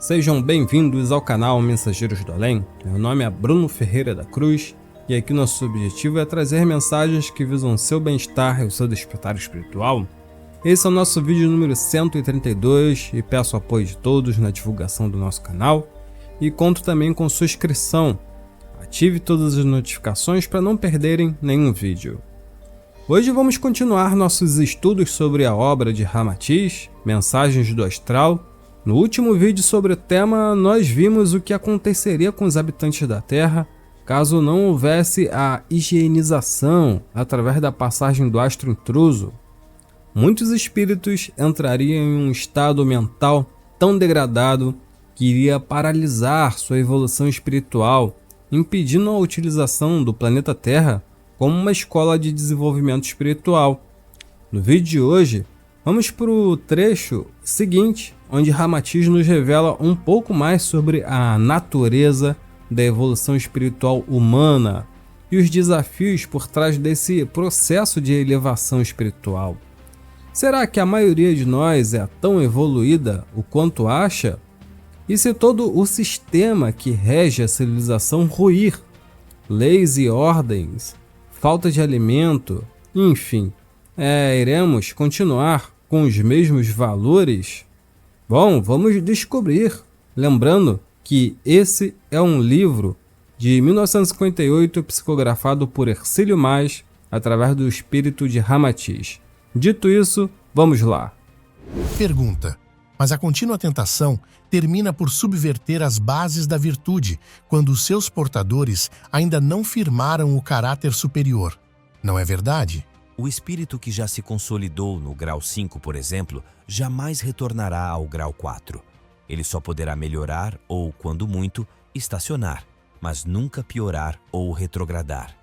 Sejam bem-vindos ao canal Mensageiros do Além. Meu nome é Bruno Ferreira da Cruz e aqui nosso objetivo é trazer mensagens que visam o seu bem-estar e o seu despertar espiritual. Esse é o nosso vídeo número 132 e peço o apoio de todos na divulgação do nosso canal e conto também com sua inscrição. Ative todas as notificações para não perderem nenhum vídeo. Hoje vamos continuar nossos estudos sobre a obra de Ramatiz, Mensagens do Astral. No último vídeo sobre o tema, nós vimos o que aconteceria com os habitantes da Terra caso não houvesse a higienização através da passagem do astro intruso. Muitos espíritos entrariam em um estado mental tão degradado que iria paralisar sua evolução espiritual, impedindo a utilização do planeta Terra como uma escola de desenvolvimento espiritual. No vídeo de hoje, vamos para o trecho seguinte, onde Ramatiz nos revela um pouco mais sobre a natureza da evolução espiritual humana e os desafios por trás desse processo de elevação espiritual. Será que a maioria de nós é tão evoluída o quanto acha? E se todo o sistema que rege a civilização ruir, leis e ordens, falta de alimento, enfim, iremos continuar com os mesmos valores? Bom, vamos descobrir. Lembrando que esse é um livro de 1958 psicografado por Hercílio Mais através do espírito de Ramatiz. Dito isso, vamos lá. Pergunta: mas a contínua tentação termina por subverter as bases da virtude quando os seus portadores ainda não firmaram o caráter superior. Não é verdade? O espírito que já se consolidou no grau 5, por exemplo, jamais retornará ao grau 4. Ele só poderá melhorar ou, quando muito, estacionar, mas nunca piorar ou retrogradar.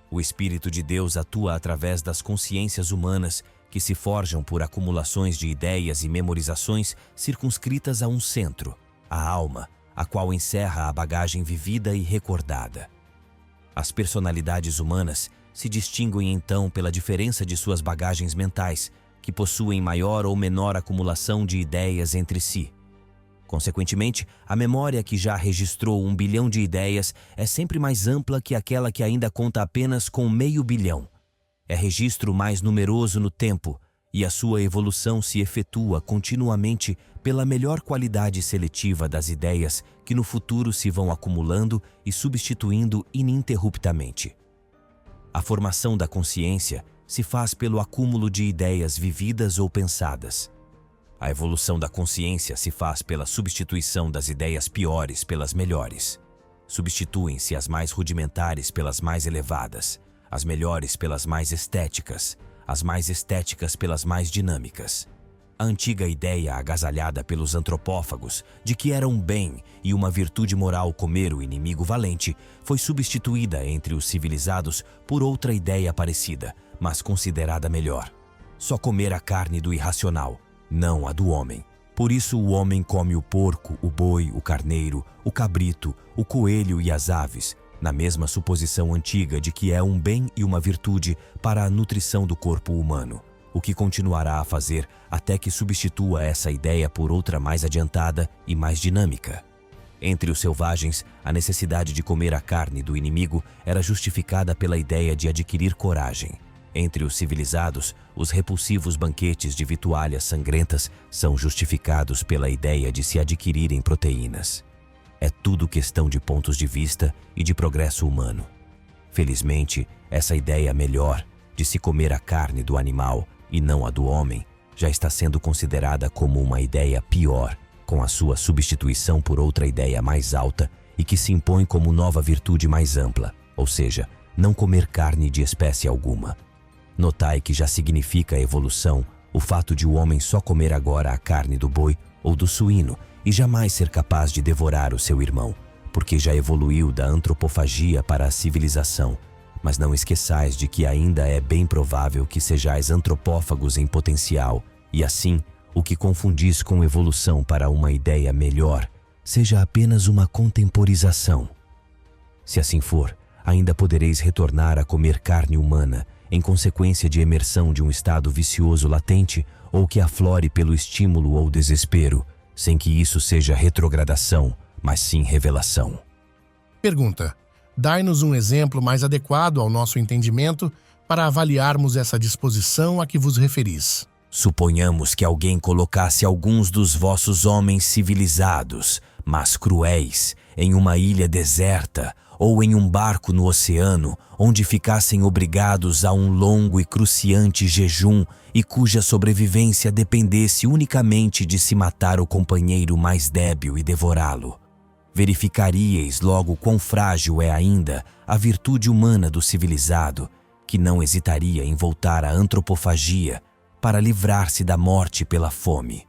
O Espírito de Deus atua através das consciências humanas que se forjam por acumulações de ideias e memorizações circunscritas a um centro, a alma, a qual encerra a bagagem vivida e recordada. As personalidades humanas se distinguem então pela diferença de suas bagagens mentais, que possuem maior ou menor acumulação de ideias entre si. Consequentemente, a memória que já registrou 1 bilhão de ideias é sempre mais ampla que aquela que ainda conta apenas com 500 milhão. É registro mais numeroso no tempo, e a sua evolução se efetua continuamente pela melhor qualidade seletiva das ideias que no futuro se vão acumulando e substituindo ininterruptamente. A formação da consciência se faz pelo acúmulo de ideias vividas ou pensadas. A evolução da consciência se faz pela substituição das ideias piores pelas melhores. Substituem-se as mais rudimentares pelas mais elevadas, as melhores pelas mais estéticas, as mais estéticas pelas mais dinâmicas. A antiga ideia agasalhada pelos antropófagos de que era um bem e uma virtude moral comer o inimigo valente foi substituída entre os civilizados por outra ideia parecida, mas considerada melhor. Só comer a carne do irracional, não a do homem. Por isso o homem come o porco, o boi, o carneiro, o cabrito, o coelho e as aves, na mesma suposição antiga de que é um bem e uma virtude para a nutrição do corpo humano, o que continuará a fazer até que substitua essa ideia por outra mais adiantada e mais dinâmica. Entre os selvagens, a necessidade de comer a carne do inimigo era justificada pela ideia de adquirir coragem. Entre os civilizados, os repulsivos banquetes de vitualhas sangrentas são justificados pela ideia de se adquirirem proteínas. É tudo questão de pontos de vista e de progresso humano. Felizmente, essa ideia melhor de se comer a carne do animal e não a do homem já está sendo considerada como uma ideia pior, com a sua substituição por outra ideia mais alta e que se impõe como nova virtude mais ampla, ou seja, não comer carne de espécie alguma. Notai que já significa evolução o fato de o homem só comer agora a carne do boi ou do suíno e jamais ser capaz de devorar o seu irmão, porque já evoluiu da antropofagia para a civilização. Mas não esqueçais de que ainda é bem provável que sejais antropófagos em potencial, e assim, o que confundis com evolução para uma ideia melhor seja apenas uma contemporização. Se assim for, ainda podereis retornar a comer carne humana, em consequência de emersão de um estado vicioso latente ou que aflore pelo estímulo ou desespero, sem que isso seja retrogradação, mas sim revelação. Pergunta: dai-nos um exemplo mais adequado ao nosso entendimento para avaliarmos essa disposição a que vos referis. Suponhamos que alguém colocasse alguns dos vossos homens civilizados, mas cruéis, em uma ilha deserta ou em um barco no oceano, onde ficassem obrigados a um longo e cruciante jejum e cuja sobrevivência dependesse unicamente de se matar o companheiro mais débil e devorá-lo. Verificaríeis logo quão frágil é ainda a virtude humana do civilizado, que não hesitaria em voltar à antropofagia para livrar-se da morte pela fome.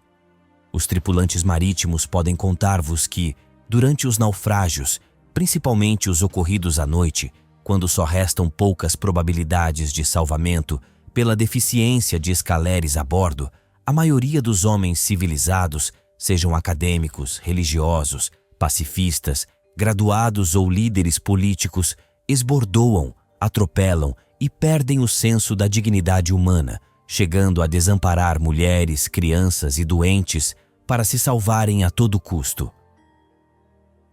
Os tripulantes marítimos podem contar-vos que, durante os naufrágios, principalmente os ocorridos à noite, quando só restam poucas probabilidades de salvamento pela deficiência de escaleres a bordo, a maioria dos homens civilizados, sejam acadêmicos, religiosos, pacifistas, graduados ou líderes políticos, esbordoam, atropelam e perdem o senso da dignidade humana, chegando a desamparar mulheres, crianças e doentes para se salvarem a todo custo.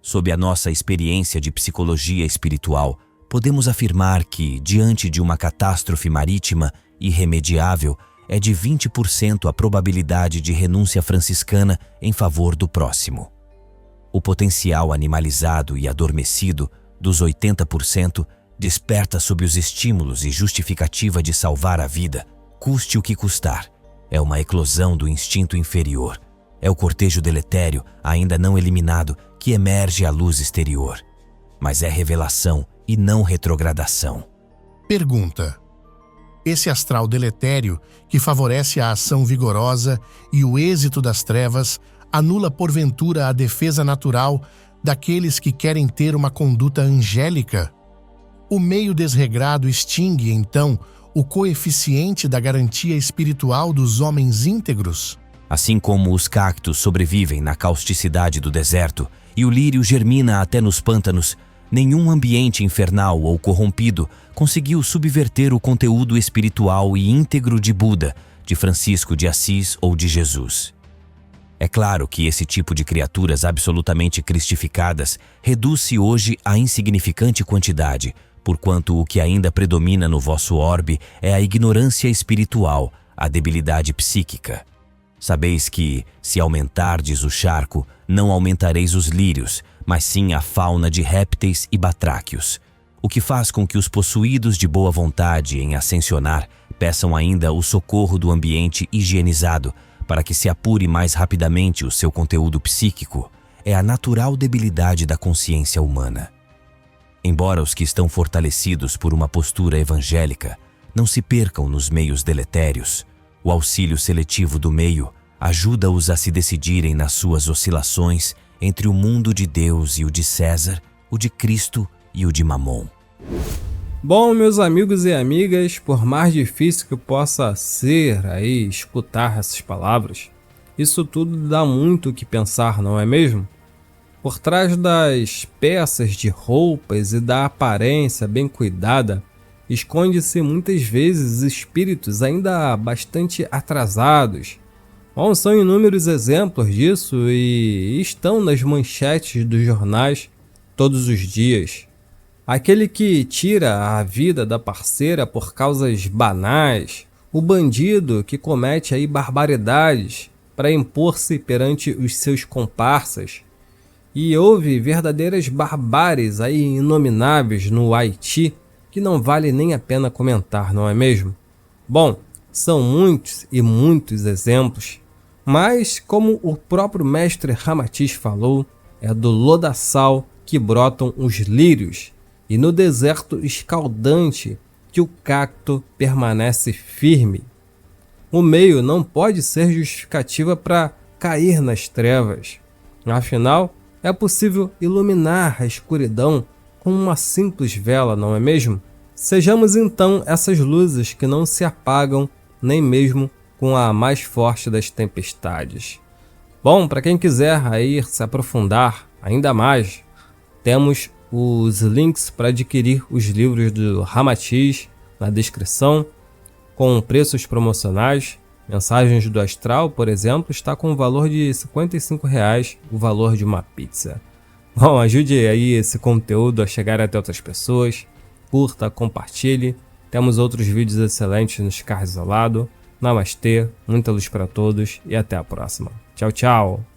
Sob a nossa experiência de psicologia espiritual, podemos afirmar que, diante de uma catástrofe marítima irremediável, é de 20% a probabilidade de renúncia franciscana em favor do próximo. O potencial animalizado e adormecido dos 80% desperta sob os estímulos e justificativa de salvar a vida, custe o que custar. É uma eclosão do instinto inferior. É o cortejo deletério, ainda não eliminado, que emerge à luz exterior. Mas é revelação e não retrogradação. Pergunta: esse astral deletério, que favorece a ação vigorosa e o êxito das trevas, anula porventura a defesa natural daqueles que querem ter uma conduta angélica? O meio desregrado extingue, então, o coeficiente da garantia espiritual dos homens íntegros? Assim como os cactos sobrevivem na causticidade do deserto e o lírio germina até nos pântanos, nenhum ambiente infernal ou corrompido conseguiu subverter o conteúdo espiritual e íntegro de Buda, de Francisco de Assis ou de Jesus. É claro que esse tipo de criaturas absolutamente cristificadas reduz-se hoje a insignificante quantidade, porquanto o que ainda predomina no vosso orbe é a ignorância espiritual, a debilidade psíquica. Sabeis que, se aumentardes o charco, não aumentareis os lírios, mas sim a fauna de répteis e batráquios, o que faz com que os possuídos de boa vontade em ascensionar peçam ainda o socorro do ambiente higienizado para que se apure mais rapidamente o seu conteúdo psíquico, é a natural debilidade da consciência humana. Embora os que estão fortalecidos por uma postura evangélica não se percam nos meios deletérios, o auxílio seletivo do meio ajuda-os a se decidirem nas suas oscilações entre o mundo de Deus e o de César, o de Cristo e o de Mamon. Bom, meus amigos e amigas, por mais difícil que possa ser aí escutar essas palavras, isso tudo dá muito o que pensar, não é mesmo? Por trás das peças de roupas e da aparência bem cuidada, esconde-se muitas vezes espíritos ainda bastante atrasados. Bom, são inúmeros exemplos disso e estão nas manchetes dos jornais todos os dias. Aquele que tira a vida da parceira por causas banais, o bandido que comete aí barbaridades para impor-se perante os seus comparsas. E houve verdadeiras barbáries aí inomináveis no Haiti que não vale nem a pena comentar, não é mesmo? Bom, são muitos e muitos exemplos, mas como o próprio mestre Ramatiz falou, é do lodaçal que brotam os lírios e no deserto escaldante que o cacto permanece firme. O meio não pode ser justificativa para cair nas trevas. Afinal, é possível iluminar a escuridão com uma simples vela, não é mesmo? Sejamos então essas luzes que não se apagam nem mesmo com a mais forte das tempestades. Bom, para quem quiser aí se aprofundar ainda mais, temos os links para adquirir os livros do Ramatiz na descrição, com preços promocionais. Mensagens do Astral, por exemplo, está com o valor de R$ 55,00 o valor de uma pizza. Bom, ajude aí esse conteúdo a chegar até outras pessoas, curta, compartilhe. Temos outros vídeos excelentes nos carros ao lado. Namastê, muita luz para todos e até a próxima. Tchau, tchau!